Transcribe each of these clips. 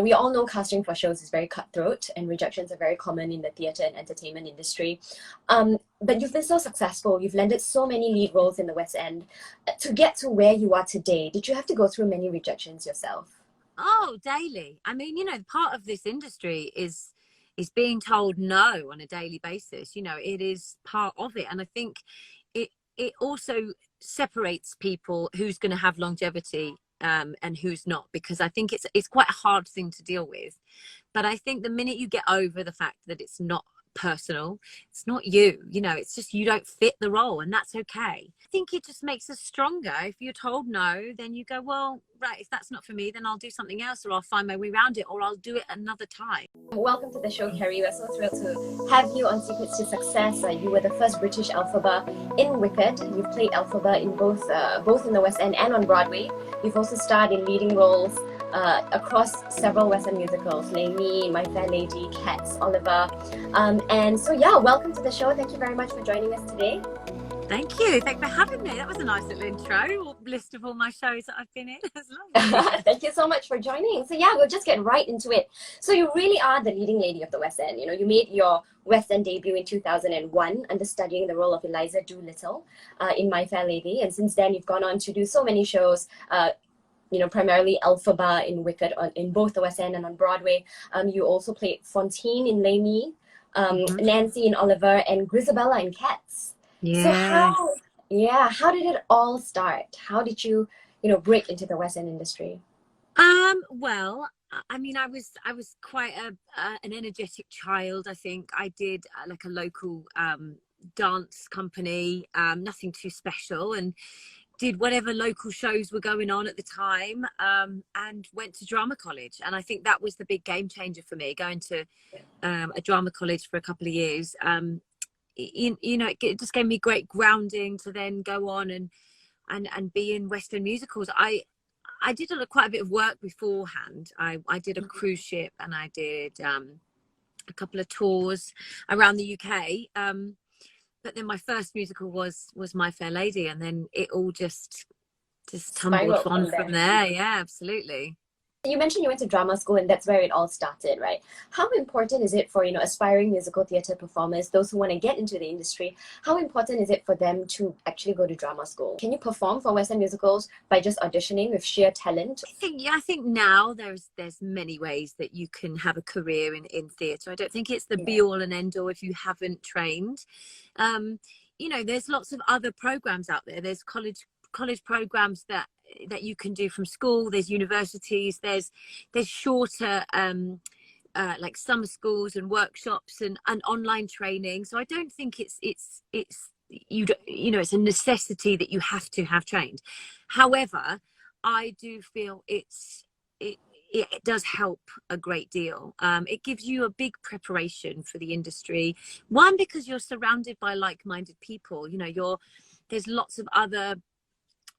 We all know casting for shows is very cutthroat and rejections are very common in the theatre and entertainment industry. But you've been so successful, you've landed so many lead roles in the West End. To get to where you are today, did you have to go through many rejections yourself? Oh, daily. I mean, part of this industry is being told no on a daily basis. It is part of it. And I think it also separates people who's going to have longevity and who's not, because I think it's quite a hard thing to deal with. But I think the minute you get over the fact that it's not personal, it's not you, it's just you don't fit the role, and that's okay. I think it just makes us stronger. If you're told no, then you go, well, right, if that's not for me, then I'll do something else, or I'll find my way around it, or I'll do it another time. Welcome to the show, Kerry. We're so thrilled to have you on Secrets to Success. You were the first British Elphaba in Wicked. You've played Elphaba in both in the West End and on Broadway. You've also starred in leading roles across several West End musicals: Les Mis, My Fair Lady, Cats, Oliver. And so, yeah, welcome to the show. Thank you very much for joining us today. Thank you. Thanks for having me. That was a nice little intro, list of all my shows that I've been in. That's lovely. Thank you so much for joining. So yeah, we'll just get right into it. So you really are the leading lady of the West End. You made your West End debut in 2001, understudying the role of Eliza Doolittle in My Fair Lady. And since then, you've gone on to do so many shows, primarily Elphaba in Wicked in both the West End and on Broadway. You also played Fontaine in Les Mis, Nancy in Oliver, and Grisabella in Cats. Yeah. So how did it all start? How did you, break into the West End industry? Well, I mean, I was quite an energetic child. I think I did like a local dance company, nothing too special, and did whatever local shows were going on at the time, and went to drama college. And I think that was the big game changer for me, going to a drama college for a couple of years. It just gave me great grounding to then go on and be in West End musicals. I did quite a bit of work beforehand. I did a cruise ship, and I did a couple of tours around the UK. But then my first musical was My Fair Lady, and then it all just tumbled on from there. Yeah, absolutely. You mentioned you went to drama school, and that's where it all started, right? How important is it for, aspiring musical theatre performers, those who want to get into the industry, how important is it for them to actually go to drama school? Can you perform for West End musicals by just auditioning with sheer talent? I think now there's many ways that you can have a career in theatre. I don't think it's the be all and end all if you haven't trained. There's lots of other programs out there. There's college programs that you can do from school. There's universities, there's shorter like summer schools and workshops and online training. So I don't think it's a necessity that you have to have trained. However, I do feel it does help a great deal. It gives you a big preparation for the industry. One, because you're surrounded by like-minded people. There's lots of other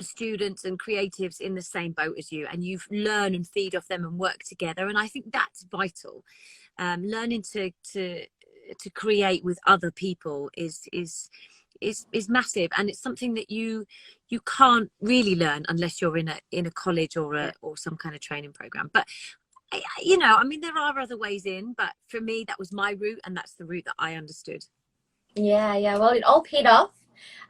students and creatives in the same boat as you, and you learn and feed off them and work together. And I think that's vital. Learning to create with other people is massive, and it's something that you can't really learn unless you're in a college or some kind of training program. But there are other ways in, but for me that was my route, and that's the route that I understood. Yeah, well, it all paid off.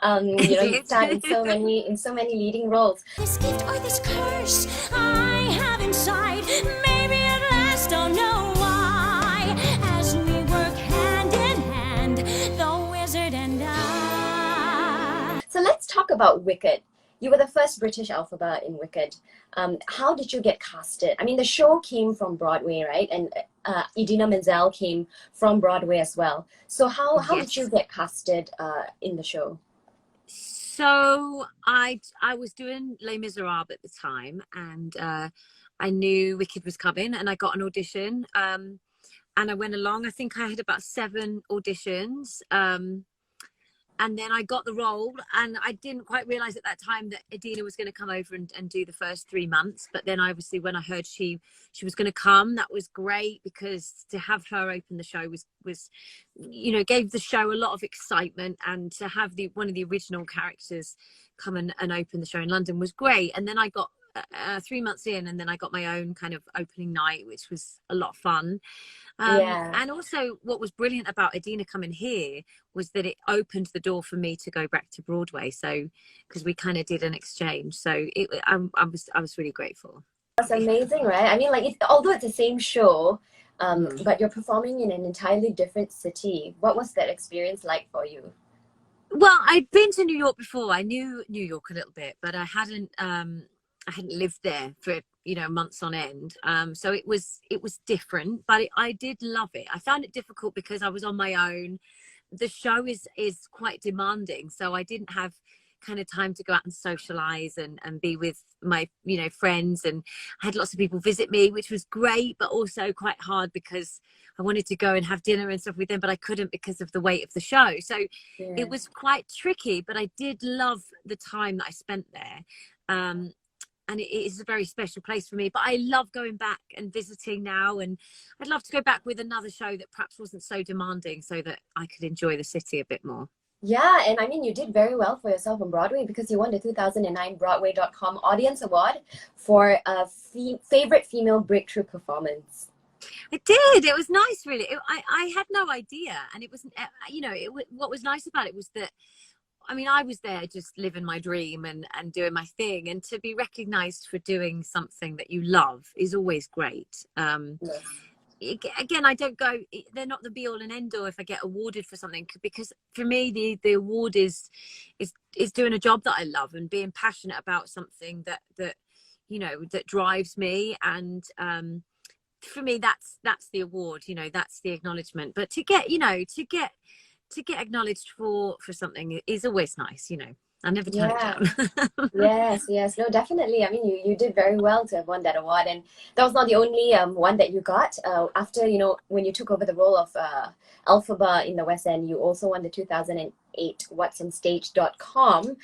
You starred in so many leading roles. This gift or this curse I have inside, maybe at last I'll know why, as we work hand in hand, the wizard and I. So let's talk about Wicked. You were the first British Elphaba in Wicked. How did you get casted? I mean, the show came from Broadway, right? And Idina Menzel came from Broadway as well. So how did you get casted in the show? So I was doing Les Miserables at the time, and I knew Wicked was coming, and I got an audition, and I went along. I think I had about 7 auditions. And then I got the role, and I didn't quite realize at that time that Idina was going to come over and do the first 3 months. But then obviously when I heard she was going to come, that was great, because to have her open the show was gave the show a lot of excitement, and to have one of the original characters come and open the show in London was great. And then I got 3 months in, and then I got my own kind of opening night, which was a lot of fun. Yeah. And also what was brilliant about Adina coming here was that it opened the door for me to go back to Broadway. So, because we kind of did an exchange. So I was really grateful. That's amazing, right? I mean, like, although it's the same show, but you're performing in an entirely different city. What was that experience like for you? Well, I'd been to New York before. I knew New York a little bit, but I hadn't lived there for, you know, months on end. So it was different, but I did love it. I found it difficult because I was on my own. The show is quite demanding, so I didn't have kind of time to go out and socialize and be with my, you know, friends, and I had lots of people visit me, which was great, but also quite hard because I wanted to go and have dinner and stuff with them, but I couldn't because of the weight of the show. So Yeah. it was quite tricky, but I did love the time that I spent there. And it is a very special place for me, but I love going back and visiting now, and I'd love to go back with another show that perhaps wasn't so demanding so that I could enjoy the city a bit more. Yeah, and I mean, you did very well for yourself on Broadway because you won the 2009 Broadway.com Audience Award for favorite female breakthrough performance. It did. It was nice, really. I had no idea, and it wasn't. You know, what was nice about it was that, I mean, I was there just living my dream and doing my thing, and to be recognised for doing something that you love is always great. Yes. Again, I don't go, they're not the be all and end all if I get awarded for something, because for me the award is doing a job that I love and being passionate about something that you know, that drives me, and for me that's the award, you know, that's the acknowledgement. But to get, you know, to get acknowledged for something is always nice, you know. I never turn it down. Yes, no, definitely. I mean, you did very well to have won that award, and that was not the only one that you got. After, you know, when you took over the role of Elphaba in the West End, you also won the 2008 What'sOnStage.com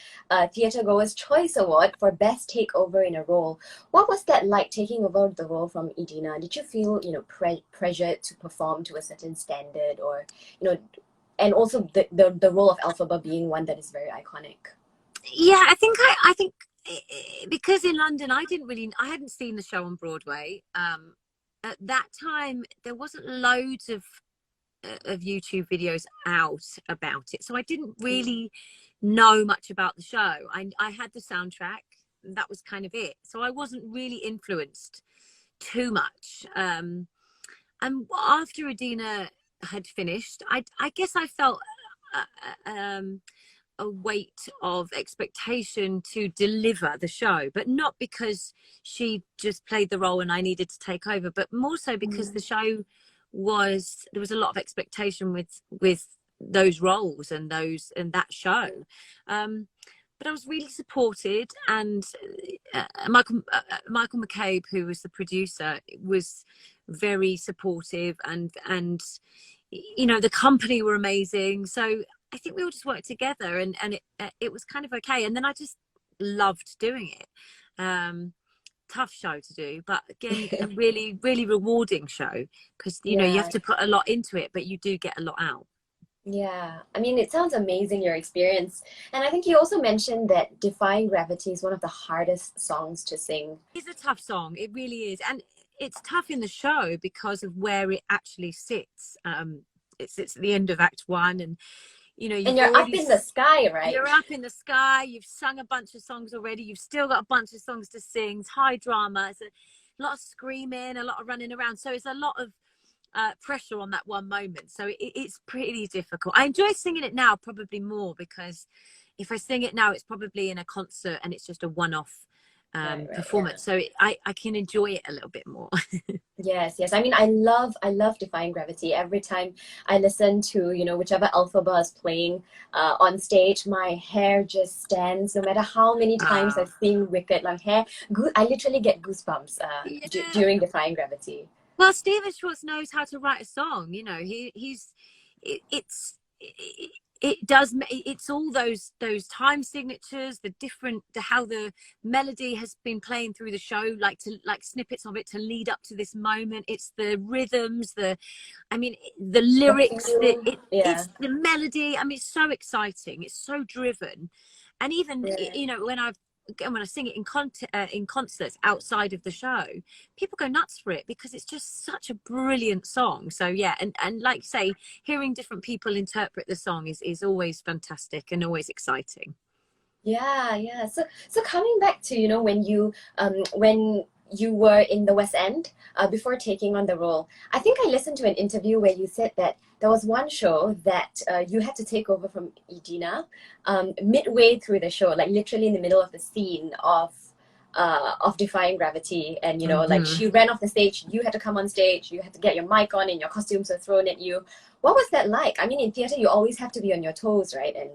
Theatre Goers Choice Award for Best Takeover in a Role. What was that like, taking over the role from Edina? Did you feel, you know, pressured to perform to a certain standard, or, you know, and also the role of Elphaba being one that is very iconic? Yeah, I think because in London I hadn't seen the show on Broadway. At that time there wasn't loads of YouTube videos out about it, so I didn't really know much about the show. I had the soundtrack, and that was kind of it, so I wasn't really influenced too much. And after Adina had finished, I guess I felt a weight of expectation to deliver the show, but not because she just played the role and I needed to take over, but more so because the show there was a lot of expectation with those roles and that show. But I was really supported, and Michael McCabe, who was the producer, was very supportive, and you know, the company were amazing. So I think we all just worked together, and it was kind of okay. And then I just loved doing it. Tough show to do, but again, a really, really rewarding show, because, you know, you have to put a lot into it, but you do get a lot out. Yeah, I mean, it sounds amazing, your experience. And I think you also mentioned that Defying Gravity is one of the hardest songs to sing. It's a tough song, it really is. And it's tough in the show because of where it actually sits. It sits at the end of Act 1, and you know, and you're up in the sky, right? You're up in the sky. You've sung a bunch of songs already. You've still got a bunch of songs to sing. It's high drama. It's a lot of screaming, a lot of running around. So it's a lot of pressure on that one moment. So it's pretty difficult. I enjoy singing it now probably more, because if I sing it now, it's probably in a concert and it's just a one-off performance. So I can enjoy it a little bit more. Yes. I mean, I love Defying Gravity. Every time I listen to, you know, whichever Elphaba is playing on stage, my hair just stands. No matter how many times I've seen Wicked, my hair, I literally get goosebumps during Defying Gravity. Well, Stephen Schwartz knows how to write a song. You know, it's all those time signatures, how the melody has been playing through the show, like snippets of it to lead up to this moment. It's the rhythms, the lyrics, it's the melody. I mean, it's so exciting, it's so driven. And even you know, when I've again, when I sing it in concerts outside of the show, people go nuts for it because it's just such a brilliant song. So yeah, and like you say, hearing different people interpret the song is always fantastic and always exciting. Yeah. So coming back to, when you were in the West End before taking on the role, I think I listened to an interview where you said that there was one show that you had to take over from Edina midway through the show, like literally in the middle of the scene of Defying Gravity, and like she ran off the stage, you had to come on stage, you had to get your mic on, and your costumes were thrown at you. What was that like? I mean, in theatre, you always have to be on your toes, right? And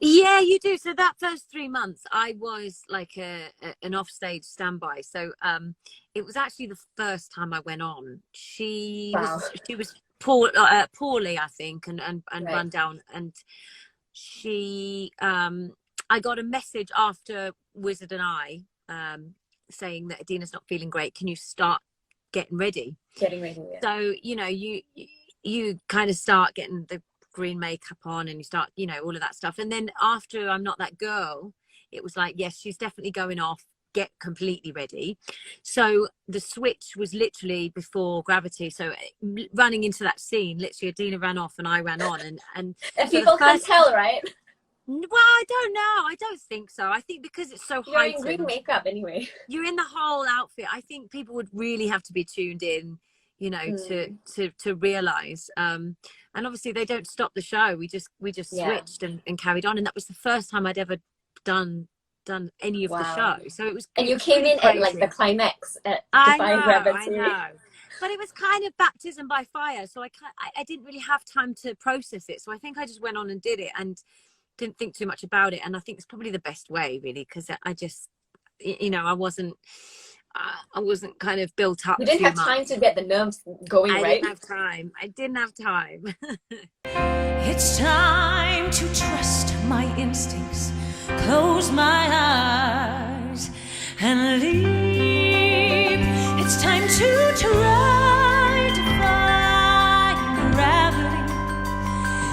yeah, you do. So that first 3 months, I was like an offstage standby. So it was actually the first time I went on. She was poorly, I think, and right. Run down. And she, I got a message after Wizard and I saying that Adina's not feeling great. Can you start getting ready? Yeah. So you kind of start getting the green makeup on, and you start all of that stuff. And then after I'm Not That Girl, it was like, yes, she's definitely going off, get completely ready. So the switch was literally before Gravity. So running into that scene, literally Adina ran off and I ran on, and people can tell, right? Well, I don't know, I don't think so. I think because it's so heightened, you're in green makeup anyway, you're in the whole outfit. I think people would really have to be tuned in to realize, and obviously they don't stop the show. We just switched and carried on, and that was the first time I'd ever done any of the show. So it was, and you came in crazy. At like the climax at Defying Gravity. I know, but it was kind of baptism by fire, so I didn't really have time to process it. So I think I just went on and did it and didn't think too much about it, and I think it's probably the best way, really, because I just I wasn't kind of built up. You didn't have time to get the nerves going, right? I didn't have time. It's time to trust my instincts, close my eyes and leave. It's time to try to find gravity.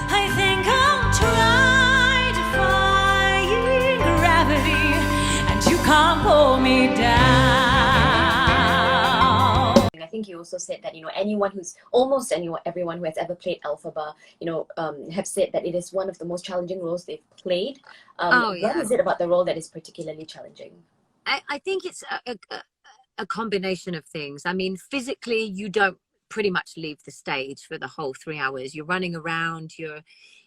I think I'll try to find gravity, and you can't pull me down. I think you also said that everyone who has ever played Elphaba have said that it is one of the most challenging roles they've played. What is it about the role that is particularly challenging? I think it's a combination of things. I mean, physically, you don't pretty much leave the stage for the whole 3 hours. You're running around,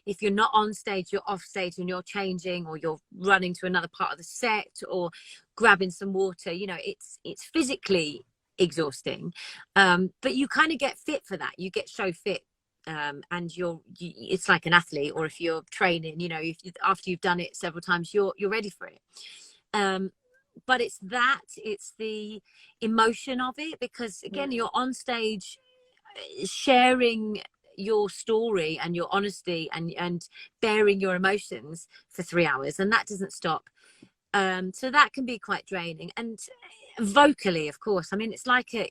if you're not on stage, you're off stage and you're changing, or you're running to another part of the set, or grabbing some water. It's physically exhausting, but you kind of get fit for that. You get show fit, and it's like an athlete, or if you're training, after you've done it several times, you're ready for it. But it's the emotion of it, because again, you're on stage sharing your story and your honesty and bearing your emotions for 3 hours, and that doesn't stop. So that can be quite draining. And vocally, of course, I mean, it's like a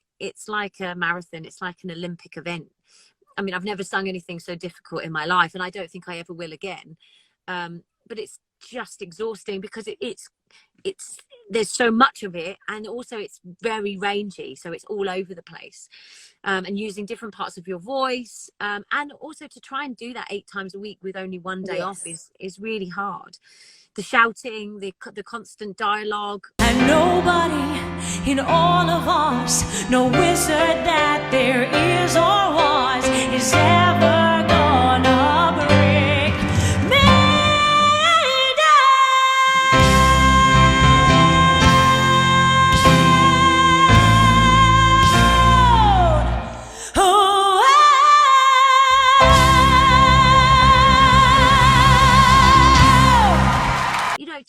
marathon, it's like an Olympic event. I mean, I've never sung anything so difficult in my life, and I don't think I ever will again. But it's just exhausting because it's there's so much of it, and also it's very rangy, so it's all over the place, and using different parts of your voice, and also to try and do that 8 times a week with only one day off is really hard. The shouting, the constant dialogue. And nobody in all of us, no wizard that there is or was, is ever gonna break me down. Oh,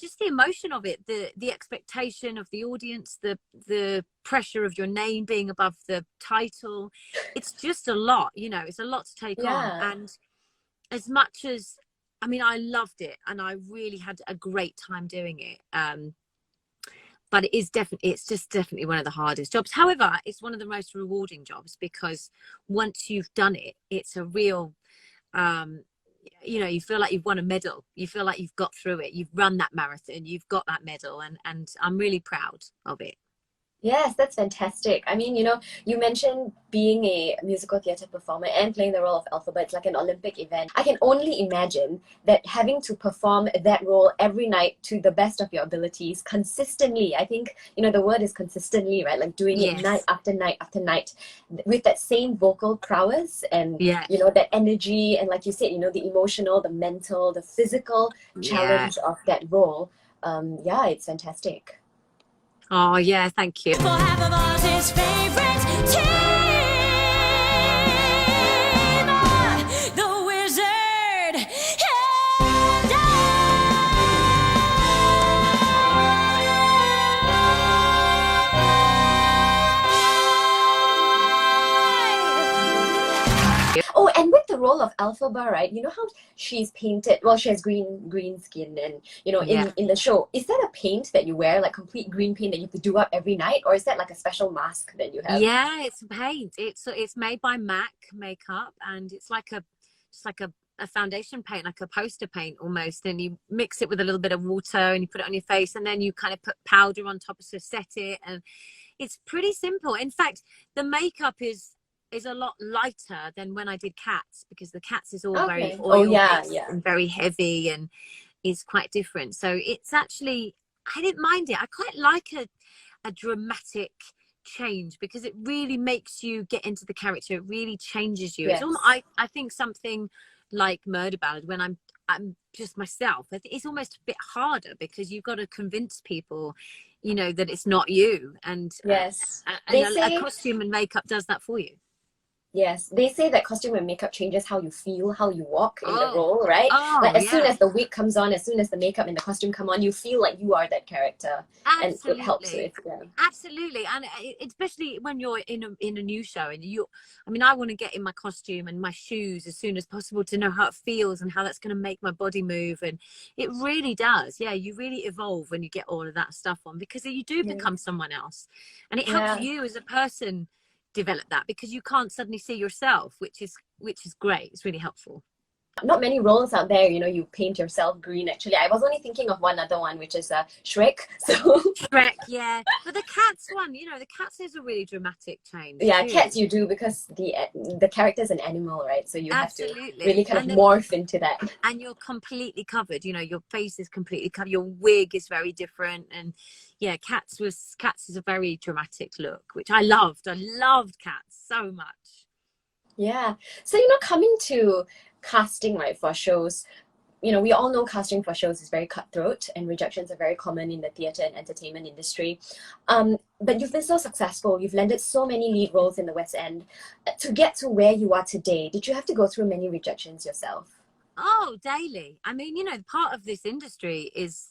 just the emotion of it, the expectation of the audience, the pressure of your name being above the title. It's just a lot, it's a lot to take on. And as much as, I mean, I loved it and I really had a great time doing it, but it's just definitely one of the hardest jobs. However, it's one of the most rewarding jobs, because once you've done it, it's a real you know, you feel like you've won a medal. You feel like you've got through it. You've run that marathon. You've got that medal, and I'm really proud of it. Yes, that's fantastic. I mean, you mentioned being a musical theatre performer and playing the role of Elphaba. It's like an Olympic event. I can only imagine that having to perform that role every night to the best of your abilities consistently. I think, the word is consistently, right? Like doing it night after night after night with that same vocal prowess and, that energy. And like you said, the emotional, the mental, the physical challenge of that role. It's fantastic. Oh, yeah, thank you. For half of Oz's favorite team, the Wizard and I. Oh, and with the role of Elphaba, right? You know how she's painted, well, she has green skin, and in the show, is that a paint that you wear, like complete green paint that you have to do up every night, or is that like a special mask that you have? Yeah, it's paint. It's made by MAC makeup, and it's like a foundation paint, like a poster paint almost, and you mix it with a little bit of water and you put it on your face, and then you kind of put powder on top to set it, and it's pretty simple. In fact, the makeup is a lot lighter than when I did Cats, because the Cats is all very oil and very heavy, and is quite different. So it's actually, I didn't mind it. I quite like a dramatic change, because it really makes you get into the character. It really changes you. It's almost, I think something like Murder Ballad, when I'm just myself, it's almost a bit harder, because you've got to convince people that it's not you, and a costume and makeup does that for you. Yes, they say that costume and makeup changes how you feel, how you walk in the role, right? Like as soon as the wig comes on, as soon as the makeup and the costume come on, you feel like you are that character. Absolutely. And it helps with Absolutely. And especially when you're in a new show, and I want to get in my costume and my shoes as soon as possible to know how it feels and how that's going to make my body move. And it really does. Yeah, you really evolve when you get all of that stuff on, because you do become someone else, and it helps you as a person develop that, because you can't suddenly see yourself, which is great. It's really helpful. Not many roles out there, you paint yourself green. Actually, I was only thinking of one other one, which is Shrek. So Shrek, yeah. But the Cats one, the Cats is a really dramatic change. Yeah, too. Cats you do, because the character's an animal, right? So you have to really kind of morph into that. And you're completely covered. Your face is completely covered. Your wig is very different, and yeah, Cats is a very dramatic look, which I loved. I loved Cats so much. Yeah. So coming to casting, right, for shows, we all know casting for shows is very cutthroat, and rejections are very common in the theatre and entertainment industry. But you've been so successful. You've landed so many lead roles in the West End. To get to where you are today, did you have to go through many rejections yourself? Oh, daily. I mean, part of this industry is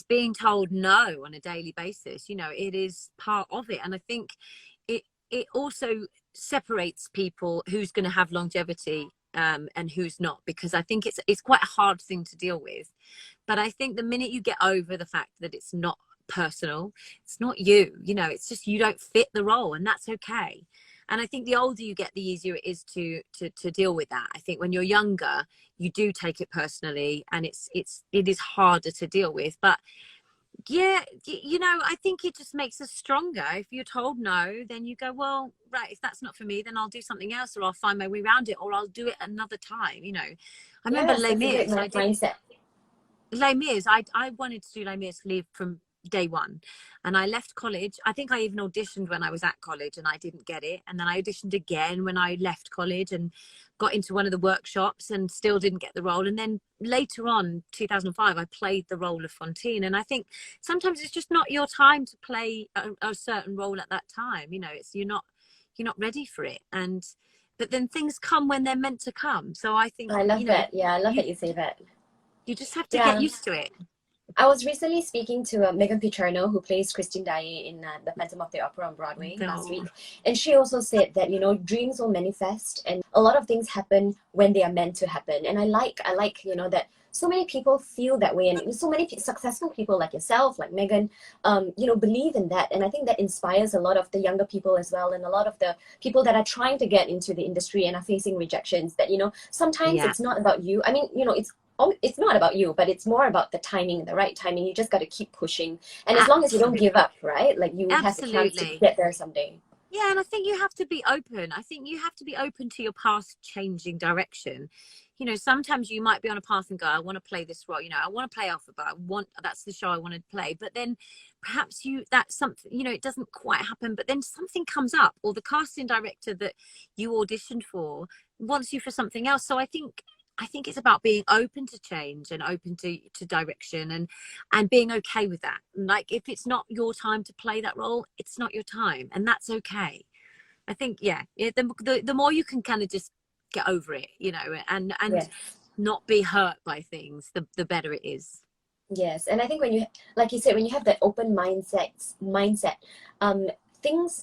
being told no on a daily basis. It is part of it. And I think it also separates people who's going to have longevity and who's not, because I think it's quite a hard thing to deal with. But I think the minute you get over the fact that it's not personal, it's not you, it's just you don't fit the role, and that's okay. And I think the older you get, the easier it is to deal with that. I think when you're younger, you do take it personally, and it is harder to deal with. But yeah, I think it just makes us stronger. If you're told no, then you go, well, right, if that's not for me, then I'll do something else, or I'll find my way around it, or I'll do it another time. I remember Les Mis. Les Mis, I wanted to do Les Mis, leave from day one, and I left college. I think I even auditioned when I was at college, and I didn't get it, and then I auditioned again when I left college and got into one of the workshops and still didn't get the role. And then later on, 2005, I played the role of Fantine, and I think sometimes it's just not your time to play a certain role at that time. You're not ready for it, but then things come when they're meant to come. So I think I love that. Yeah, I love that you say that. You just have to get used to it. I was recently speaking to Megan Picherno, who plays Christine Daae in The Phantom of the Opera on Broadway last week. And she also said that, dreams will manifest, and a lot of things happen when they are meant to happen. And I like that so many people feel that way, and so many successful people like yourself, like Megan, you know, believe in that. And I think that inspires a lot of the younger people as well, and a lot of the people that are trying to get into the industry and are facing rejections, that, you know, sometimes Yeah, it's not about you. I mean, you know, it's not about you, but it's more about the timing, the right timing. You just got to keep pushing, and as long as you don't absolutely. give up, right, like you have the chance to Absolutely. get there someday. Yeah, and I think you have to be open. I think you have to be open to your past changing direction. You know, sometimes you might be on a path and go, I want to play this role. You know, I want to play Elphaba. That's the show I want to play. But then perhaps that's something, you know, it doesn't quite happen. But then something comes up, or the casting director that you auditioned for wants you for something else. So I think it's about being open to change and open to direction, and being okay with that. Like, if it's not your time to play that role, it's not your time, and that's okay. I think, yeah, the more you can kind of just get over it, you know, and Yes. not be hurt by things, the better it is. Yes, and I think when you, like you said, when you have that open mindset,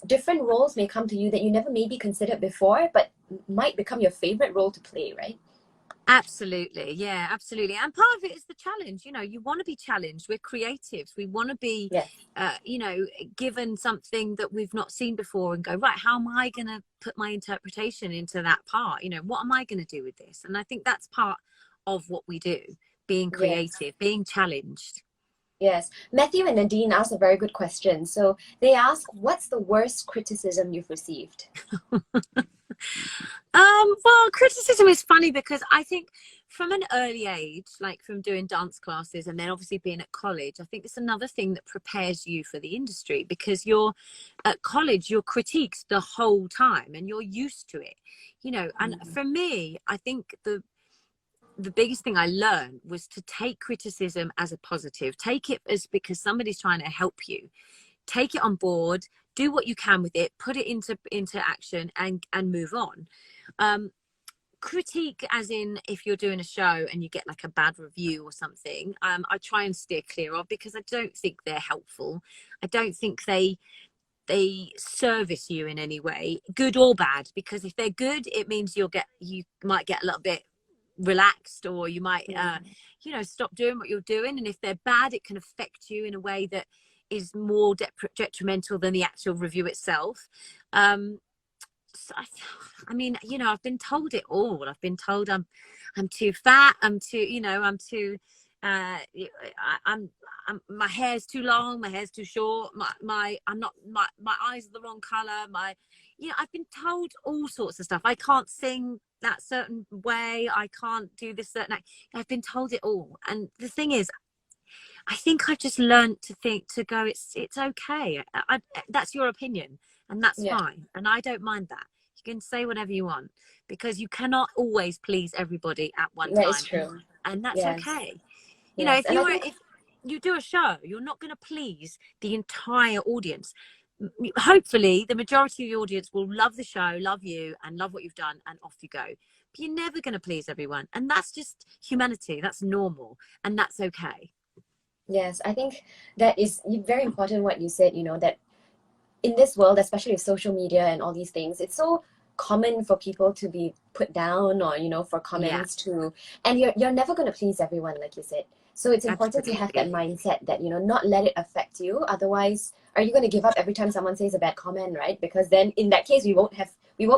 different roles may come to you that you never maybe considered before, but might become your favorite role to play, right? Absolutely. Yeah, absolutely. And part of it is the challenge. You know, you want to be challenged. We're creatives. We want to be, Yes. you know, given something that we've not seen before and go, right, how am I going to put my interpretation into that part? You know, what am I going to do with this? And I think that's part of what we do, being Yes. creative, being challenged. Yes. Matthew and Nadine asked a very good question. So they ask, what's the worst criticism you've received? Well, criticism is funny because I think from an early age, like from doing dance classes and then obviously being at college, I think it's another thing that prepares you for the industry, because you're at college, you're critiqued the whole time and you're used to it, you know. And for me, I think the biggest thing I learned was to take criticism as a positive. Take it as because somebody's trying to help you. Take it on board, do what you can with it, put it into action, and move on. Critique, as in if you're doing a show and you get like a bad review or something, I try and steer clear of, because I don't think they're helpful. I don't think they service you in any way, good or bad, because if they're good, it means you might get a little bit relaxed, or you might you know, stop doing what you're doing. And if they're bad, it can affect you in a way that is more detrimental than the actual review itself. So I mean, you know, I've been told it all. I've been told I'm too fat, I'm too, you know, I'm too I'm my hair's too long, my hair's too short, my eyes are the wrong color, you know, I've been told all sorts of stuff. I can't sing that certain way, I can't do this certain act. I've been told it all. And the thing is, I think I've just learned to go, it's okay. That's your opinion, and that's fine. And I don't mind that. You can say whatever you want, because you cannot always please everybody at one time. That is true. And that's okay. You Yes. know, if you do a show, you're not going to please the entire audience. Hopefully the majority of the audience will love the show, love you, and love what you've done, and off you go. But you're never going to please everyone, and that's just humanity. That's normal, and that's okay. Yes, I think that is very important what you said, you know, that in this world, especially with social media and all these things, it's so common for people to be put down, or, you know, for comments to, and you're never going to please everyone, like you said. So it's important to have that mindset that, you know, not let it affect you. Otherwise, are you going to give up every time someone says a bad comment, right? Because then in that case, we won't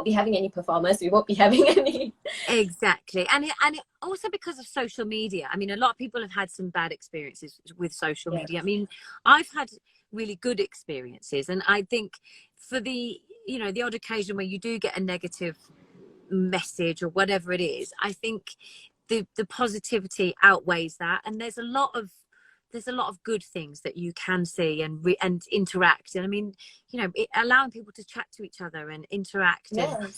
be having any performers. We won't be having any. Exactly. And it also because of social media. I mean, a lot of people have had some bad experiences with social media. I mean, I've had really good experiences. And I think for the, you know, the odd occasion where you do get a negative message or whatever it is, I think the positivity outweighs that. And there's a lot of good things that you can see and interact. And I mean, you know, allowing people to chat to each other and interact and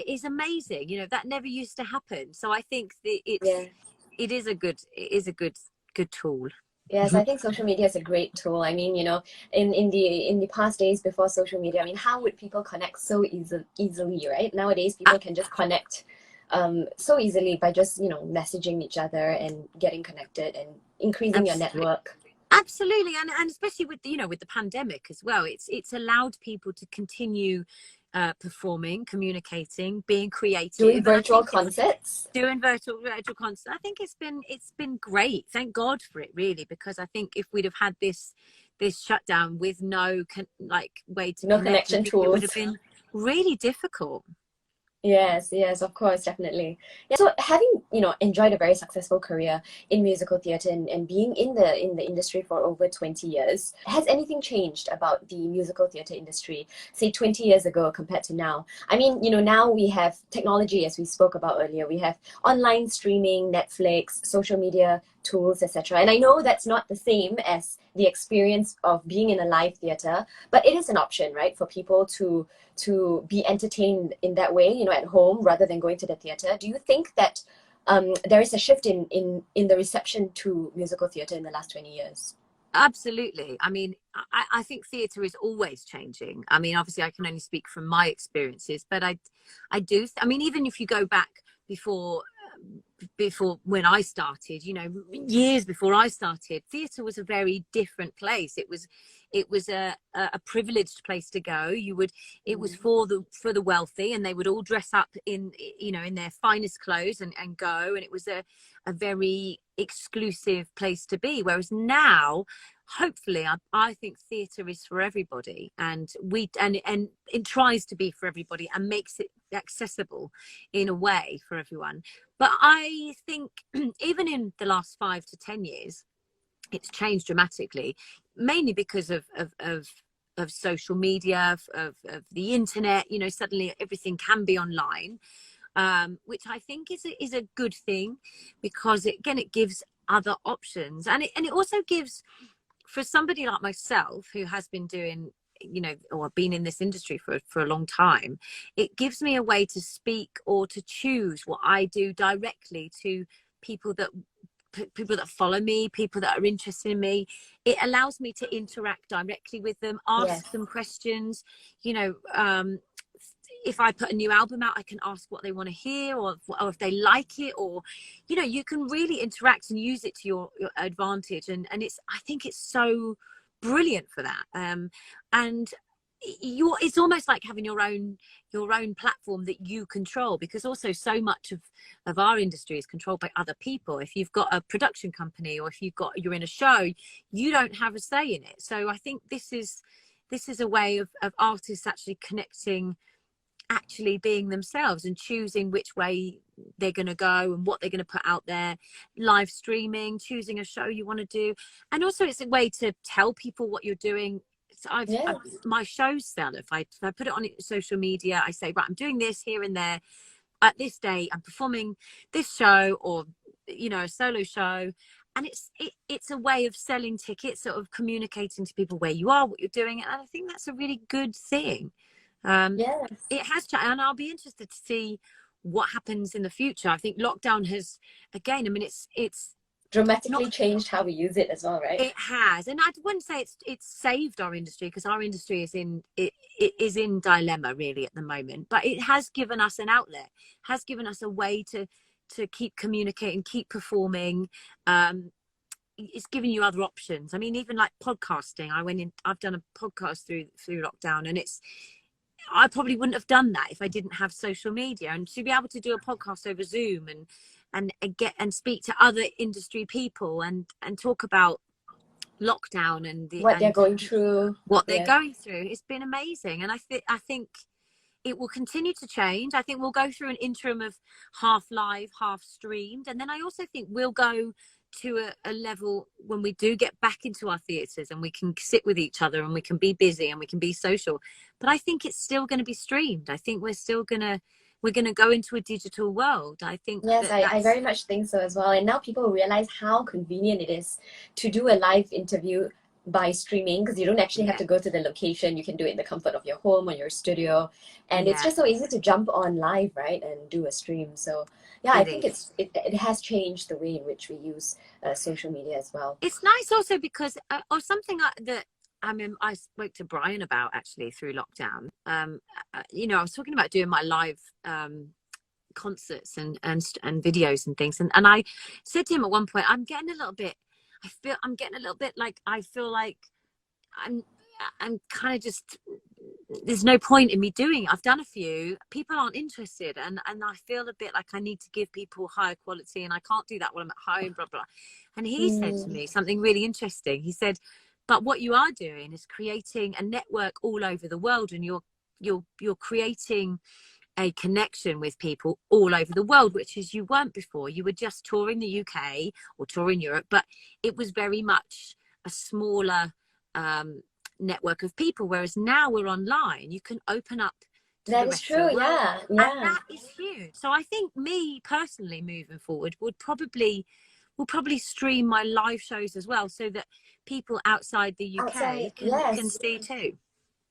is amazing. You know, that never used to happen. So I think that it is a good tool. Yes, I think social media is a great tool. I mean, you know, in the past days before social media, I mean, how would people connect so easily, right? Nowadays, people can just connect so easily by just, you know, messaging each other and getting connected and increasing your network. Absolutely. And especially with, you know, with the pandemic as well, it's allowed people to continue performing, communicating, being creative, Doing virtual concerts. Doing virtual concerts. I think it's been great. Thank God for it, really, because I think if we'd have had this shutdown with no way to connect, connection tools, it would have been really difficult. Yes, of course, definitely. Yeah, so having, enjoyed a very successful career in musical theatre and being in the industry for over 20 years, has anything changed about the musical theatre industry, say 20 years ago compared to now? I mean, now we have technology, as we spoke about earlier. We have online streaming, Netflix, social media tools, etc. And I know that's not the same as the experience of being in a live theatre, but it is an option, right, for people to be entertained in that way, at home rather than going to the theatre. Do you think that there is a shift in the reception to musical theatre in the last 20 years? Absolutely. I mean, I think theatre is always changing. I mean, obviously I can only speak from my experiences, but I mean, even if you go back before when I started, years before I started, theatre was a very different place. It was a privileged place to go. It was for the wealthy, and they would all dress up in their finest clothes and go, and it was a very exclusive place to be. Whereas now, hopefully, I think theatre is for everybody, and it tries to be for everybody and makes it accessible in a way for everyone. But I think even in the last 5 to 10 years, it's changed dramatically, mainly because of social media, of the internet. Suddenly everything can be online, which I think is a good thing, because it gives other options, and it also gives, for somebody like myself who has been doing or been in this industry for a long time, it gives me a way to speak or to choose what I do directly to people that follow me, people that are interested in me. It allows me to interact directly with them, ask them questions. If I put a new album out, I can ask what they want to hear, or if they like it, or you can really interact and use it to your advantage, and I think it's so brilliant for that. And it's almost like having your own platform that you control, because also so much of our industry is controlled by other people. If you've got a production company, or if you're in a show, you don't have a say in it. So I think this is a way of artists actually connecting, actually being themselves and choosing which way they're going to go and what they're going to put out there. Live streaming, choosing a show you want to do, and also it's a way to tell people what you're doing. So my shows sell. If I put it on social media, I say, right, I'm doing this here and there at this day, I'm performing this show, or a solo show, and it's a way of selling tickets, sort of communicating to people where you are, what you're doing, and I think that's a really good thing. It has changed, and I'll be interested to see what happens in the future. I think lockdown has, again, I mean, it's dramatically changed how we use it as well, right? It has, and I wouldn't say it's saved our industry, because our industry is in dilemma really at the moment. But it has given us an outlet, has given us a way to keep communicating, keep performing. It's giving you other options. I mean, even like podcasting. I've done a podcast through lockdown, and I probably wouldn't have done that if I didn't have social media. And to be able to do a podcast over Zoom and speak to other industry people and talk about lockdown and what they're going through, it's been amazing. And I think it will continue to change. I think we'll go through an interim of half live, half streamed, and then I also think we'll go to a level when we do get back into our theatres and we can sit with each other and we can be busy and we can be social. But I think it's still going to be streamed. I think we're going to go into a digital world. I think I very much think so as well. And now people realize how convenient it is to do a live interview by streaming, because you don't actually have to go to the location. You can do it in the comfort of your home or your studio, and it's just so easy to jump on live, right, and do a stream. So I think it has changed the way in which we use social media as well. It's nice also because or something that I spoke to Brian about actually through lockdown. I was talking about doing my live concerts and videos and things, and I said to him at one point, I'm getting a little bit like, I feel like I'm kind of just there's no point in me doing it. I've done a few, people aren't interested, and I feel a bit like I need to give people higher quality, and I can't do that when I'm at home, blah blah. And he said to me something really interesting. He said, but what you are doing is creating a network all over the world, and you're creating a connection with people all over the world, which is you weren't before. You were just touring the UK or touring Europe, but it was very much a smaller network of people, whereas now we're online, you can open up to That the is rest true. of the world. Yeah. And Yeah. that is huge. So I think me personally moving forward will probably stream my live shows as well, so that people outside the UK Outside, can yes. see too.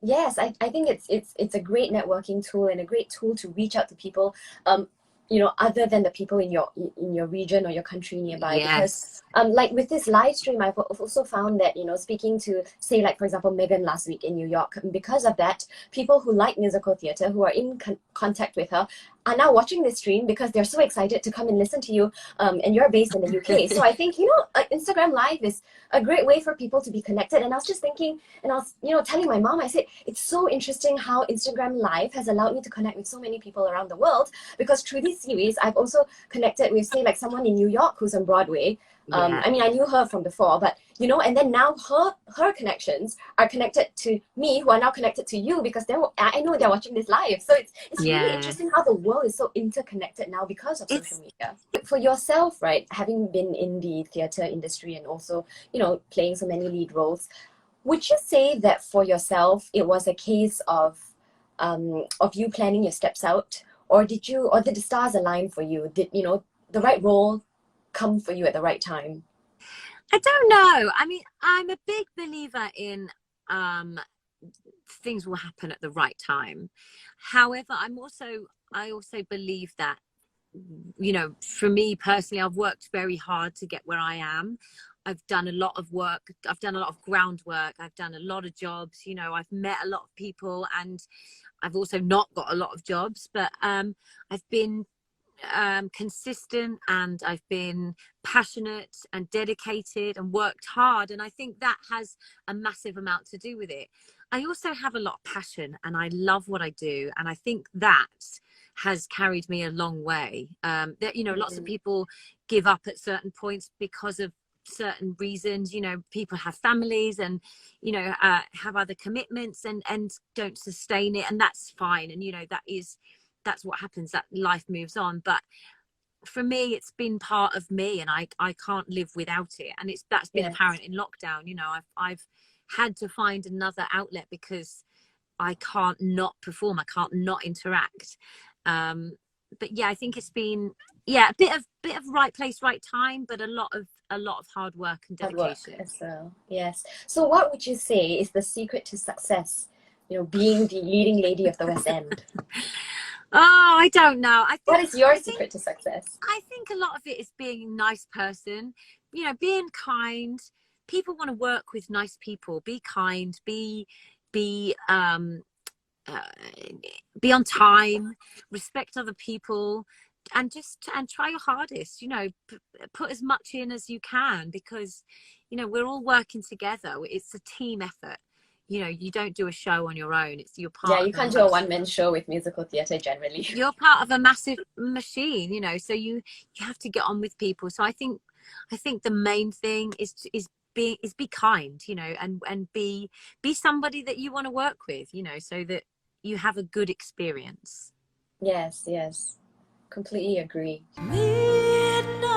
Yes, I think it's a great networking tool and a great tool to reach out to people, other than the people in your region or your country nearby. Yes. Because like with this live stream, I've also found that, speaking to, say, like for example, Megan last week in New York, because of that, people who like musical theatre, who are in contact with her, are now watching this stream because they're so excited to come and listen to you, and you're based in the UK. So I think, Instagram Live is a great way for people to be connected. And I was just thinking, and I was, telling my mom, I said, it's so interesting how Instagram Live has allowed me to connect with so many people around the world, because through this series, I've also connected with, say, like someone in New York who's on Broadway. I mean, I knew her from before, but, and then now her connections are connected to me, who are now connected to you, because I know they're watching this live. So it's really interesting how the world is so interconnected now because of social media. For yourself, right, having been in the theatre industry and also, playing so many lead roles, would you say that for yourself, it was a case of you planning your steps out, or did the stars align for you? Did, the right role come for you at the right time? I don't know. I mean, I'm a big believer in things will happen at the right time. However, I also believe that, for me personally, I've worked very hard to get where I am. I've done a lot of work. I've done a lot of groundwork. I've done a lot of jobs. I've met a lot of people, and I've also not got a lot of jobs, but I've been consistent, and I've been passionate and dedicated and worked hard, and I think that has a massive amount to do with it. I also have a lot of passion, and I love what I do, and I think that has carried me a long way. That lots of people give up at certain points because of certain reasons. People have families and have other commitments and don't sustain it, and that's fine, and that's what happens, that life moves on. But for me, it's been part of me, and I can't live without it. And that's been apparent in lockdown. I've had to find another outlet, because I can't not perform, I can't not interact. But yeah, I think it's been a bit of right place, right time, but a lot of hard work and dedication as well. Yes. So what would you say is the secret to success, being the leading lady of the West End? Oh, I don't know. What is your secret to success? I think a lot of it is being a nice person, being kind. People want to work with nice people. Be kind, be on time, respect other people, and try your hardest. Put as much in as you can, because we're all working together. It's a team effort. You don't do a show on your own. You're part. Yeah, you can't do a one-man show with musical theatre generally. You're part of a massive machine, so you have to get on with people. So I think the main thing is be kind, and be somebody that you want to work with, so that you have a good experience. Yes, completely agree. Midnight,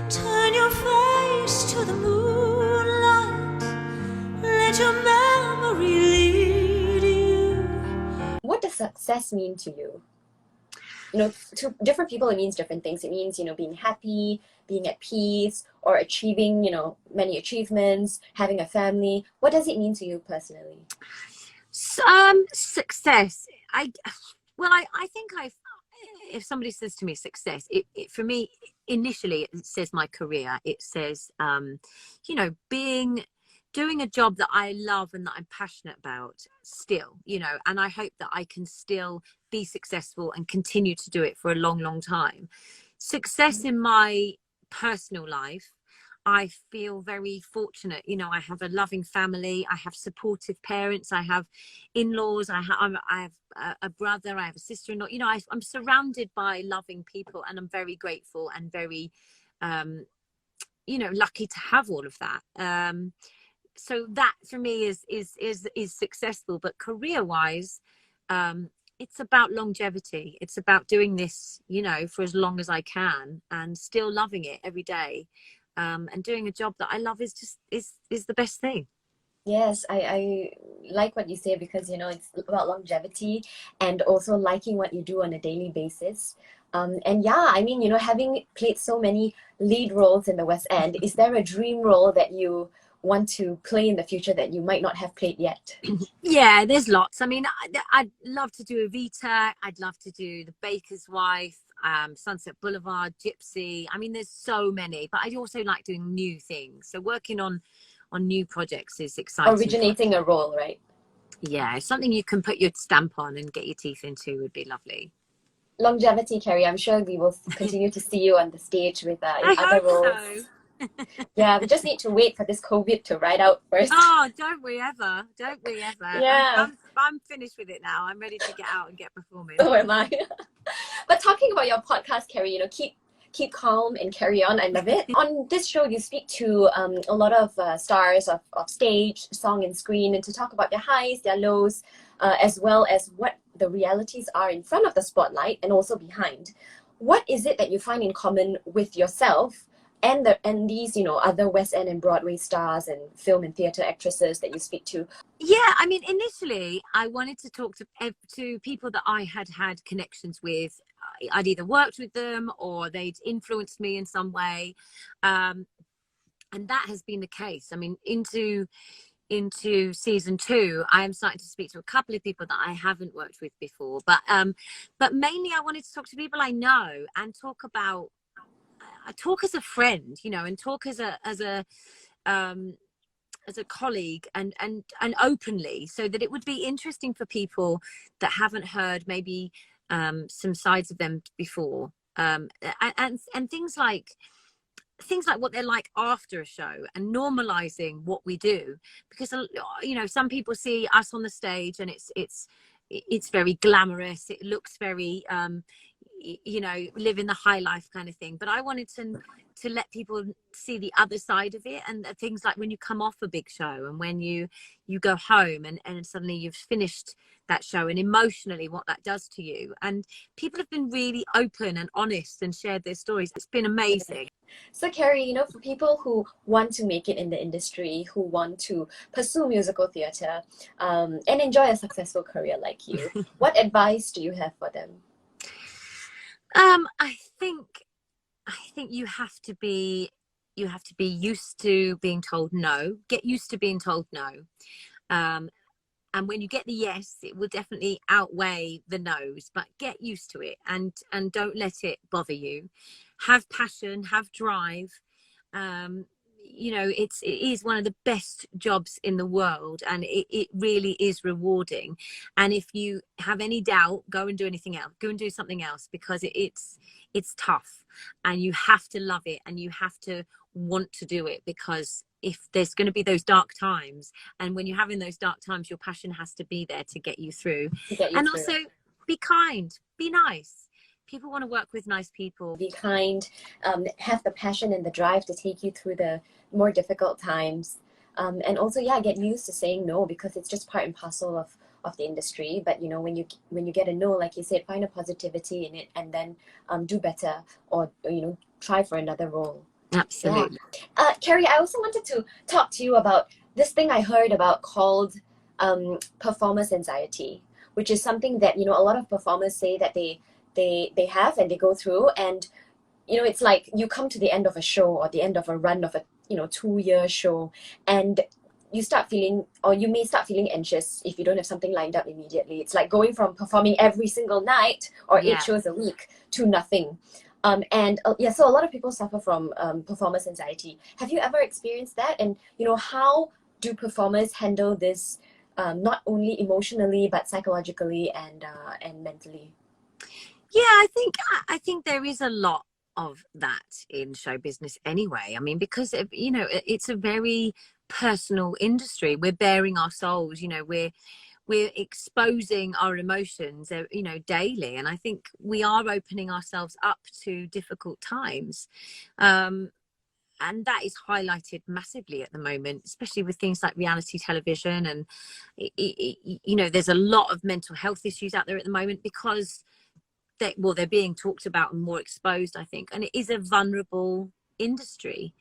turn your face to the moonlight, let your memory lead you. What does success mean to you? To different people, it means different things. It means, being happy, being at peace, or achieving, many achievements, having a family. What does it mean to you personally? Success. I think if somebody says to me success, it for me, initially it says my career. It says, doing a job that I love and that I'm passionate about still, and I hope that I can still be successful and continue to do it for a long, long time. Success in my personal life, I feel very fortunate. You know, I have a loving family. I have supportive parents. I have in-laws. I have a brother. I have a sister-in-law. You know, I'm surrounded by loving people, and I'm very grateful and very, you know, lucky to have all of that. So that for me is successful. But career-wise, it's about longevity. It's about doing this, you know, for as long as I can and still loving it every day. And doing a job that I love is just is the best thing. Yes, I like what you say, because you know it's about longevity and also liking what you do on a daily basis. And yeah, I mean, you know, having played so many lead roles in the West End, is there a dream role that you want to play in the future that you might not have played yet? Yeah, there's lots. I mean, I'd love to do Evita. I'd love to do The Baker's Wife, Sunset Boulevard, Gypsy. I mean, there's so many, but I also like doing new things. So working on new projects is exciting. Originating a role, right? Yeah, something you can put your stamp on and get your teeth into would be lovely. Longevity, Kerry. I'm sure we will continue to see you on the stage with in other roles. So. Yeah, we just need to wait for this COVID to ride out first. Oh, don't we ever? Don't we ever? Yeah. I'm finished with it now. I'm ready to get out and get performing. So am I. But talking about your podcast, Kerry, you know, keep calm and carry on. I love it. On this show, you speak to a lot of stars of stage, song, and screen, and to talk about their highs, their lows, as well as what the realities are in front of the spotlight and also behind. What is it that you find in common with yourself and these, you know, other West End and Broadway stars and film and theatre actresses that you speak to? Yeah, I mean, initially I wanted to talk to people that I had connections with. I'd either worked with them or they'd influenced me in some way, and that has been the case. I mean, into season 2, I am starting to speak to a couple of people that I haven't worked with before, but mainly I wanted to talk to people I know and talk about. I talk as a friend, you know, and talk as a colleague and openly, so that it would be interesting for people that haven't heard maybe some sides of them before, and things like what they're like after a show, and normalizing what we do, because you know, some people see us on the stage and it's very glamorous, it looks very you know, living the high life kind of thing. But I wanted to let people see the other side of it, and things like when you come off a big show and when you go home and suddenly you've finished that show, and emotionally what that does to you. And people have been really open and honest and shared their stories. It's been amazing. So Kerry, you know, for people who want to make it in the industry, who want to pursue musical theatre and enjoy a successful career like you, what advice do you have for them? I think you have to be used to being told no. Get used to being told no. And when you get the yes, it will definitely outweigh the no's, but get used to it and don't let it bother you. Have passion, have drive. You know, it is one of the best jobs in the world, and it really is rewarding. And if you have any doubt, go and do anything else. Go and do something else, because it's tough, and you have to love it, and you have to want to do it, because if there's going to be those dark times, and when you're having those dark times, your passion has to be there to get you through. Also be kind, be nice. People want to work with nice people. Be kind, have the passion and the drive to take you through the more difficult times. And also, yeah, get used to saying no, because it's just part and parcel of the industry. But, you know, when you get a no, like you said, find a positivity in it, and then do better, or, you know, try for another role. Absolutely. Yeah. Kerry, I also wanted to talk to you about this thing I heard about called performance anxiety, which is something that, you know, a lot of performers say that they have and they go through. And, you know, it's like you come to the end of a show or the end of a run of a, you know, 2-year show, and you start feeling, or you may start feeling anxious if you don't have something lined up immediately. It's like going from performing every single night or 8 shows a week to nothing. So a lot of people suffer from performance anxiety. Have you ever experienced that? And, you know, how do performers handle this, not only emotionally but psychologically and mentally? Yeah, I think there is a lot of that in show business anyway. I mean, because you know, it's a very personal industry. We're bearing our souls, you know, we're exposing our emotions, you know, daily, and I think we are opening ourselves up to difficult times, and that is highlighted massively at the moment, especially with things like reality television. And you know, there's a lot of mental health issues out there at the moment because they're being talked about and more exposed, I think, and it is a vulnerable industry.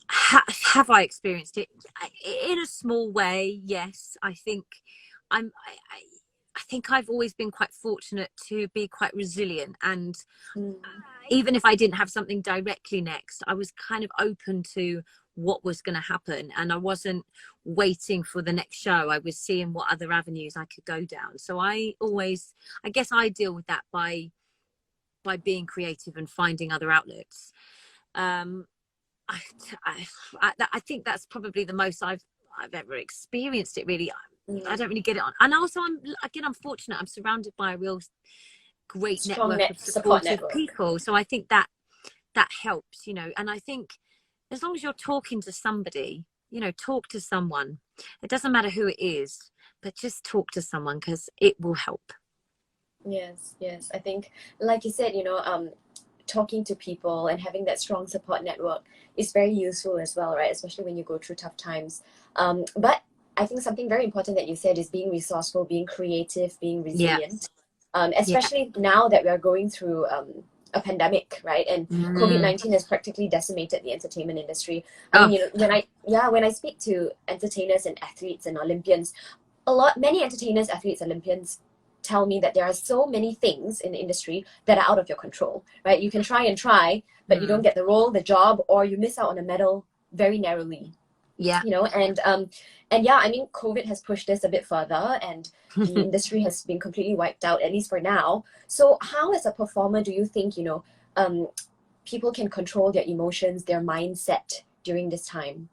Have I experienced it in a small way? Yes. I think I think I've always been quite fortunate to be quite resilient, and even if I didn't have something directly next, I was kind of open to what was going to happen, and I wasn't waiting for the next show. I was seeing what other avenues I could go down. So I guess I deal with that by being creative and finding other outlets. I think that's probably the most I've ever experienced it, really. I don't really get it on, and also I'm fortunate. I'm surrounded by a real great Strong network of supportive people, so I think that helps, you know. And I think as long as you're talking to somebody, you know, talk to someone. It doesn't matter who it is, but just talk to someone, because it will help. Yes, I think, like you said, you know, talking to people and having that strong support network is very useful as well, right? Especially when you go through tough times. But I think something very important that you said is being resourceful, being creative, being resilient. Especially now that we are going through a pandemic, right? And COVID-19 has practically decimated the entertainment industry. I mean, you know, when I speak to entertainers and athletes and Olympians, many entertainers, athletes, Olympians tell me that there are so many things in the industry that are out of your control, right? You can try, but you don't get the role, the job, or you miss out on a medal very narrowly. Yeah. You know, and yeah, I mean, COVID has pushed this a bit further, and the industry has been completely wiped out, at least for now. So how, as a performer, do you think, you know, people can control their emotions, their mindset during this time?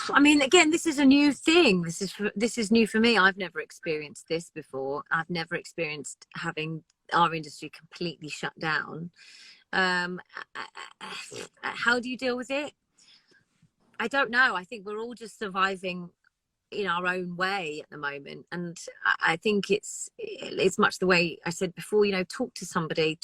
I mean, again, this is a new thing. This is new for me. I've never experienced this before. I've never experienced having our industry completely shut down. How do you deal with it? I don't know. I think we're all just surviving in our own way at the moment, and I think it's much the way I said before, you know, talk to somebody,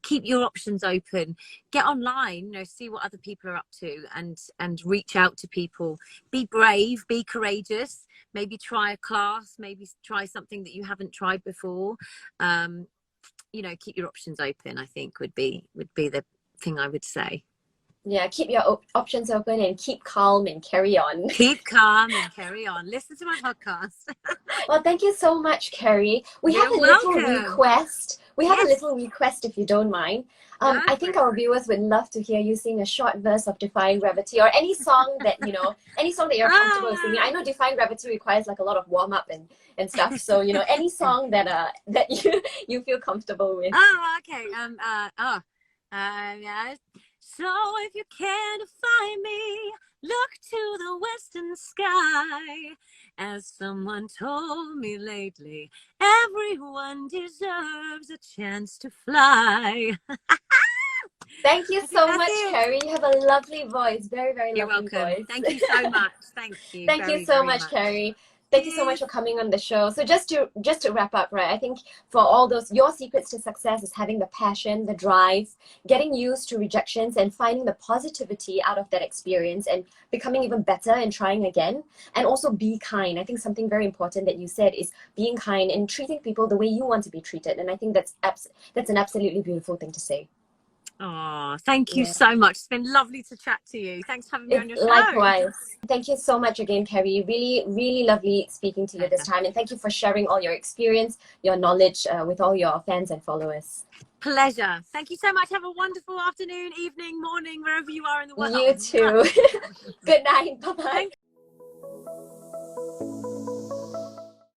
keep your options open, get online, you know, see what other people are up to, and reach out to people. Be brave, be courageous, maybe try a class, maybe try something that you haven't tried before. You know, keep your options open, I think would be the thing I would say. Yeah, keep your options open and keep calm and carry on. Keep calm and carry on. Listen to my podcast. Well, thank you so much, Kerry. We have a little request. We have a little request, if you don't mind. I think our viewers would love to hear you sing a short verse of Defying Gravity, or any song that, you know, any song that you're comfortable with singing. I know Defying Gravity requires like a lot of warm up and stuff. So, you know, any song that you feel comfortable with. Oh, okay. Yeah. So if you can't find me, look to the western sky. As someone told me lately, everyone deserves a chance to fly. Thank you so much, Kerry. You have a lovely voice. Very, very You're lovely welcome. voice. Thank you so much. Thank you. Thank you so much, Kerry. Thank you so much for coming on the show. So just to wrap up, right, I think for all those, your secrets to success is having the passion, the drive, getting used to rejections and finding the positivity out of that experience and becoming even better and trying again. And also be kind. I think something very important that you said is being kind and treating people the way you want to be treated. And I think that's an absolutely beautiful thing to say. Oh, thank you so much. It's been lovely to chat to you. Thanks for having me on your show. Likewise. Thank you so much again, Kerry. Really, really lovely speaking to you this time. And thank you for sharing all your experience, your knowledge with all your fans and followers. Pleasure. Thank you so much. Have a wonderful afternoon, evening, morning, wherever you are in the world. You too. Good night. Bye-bye.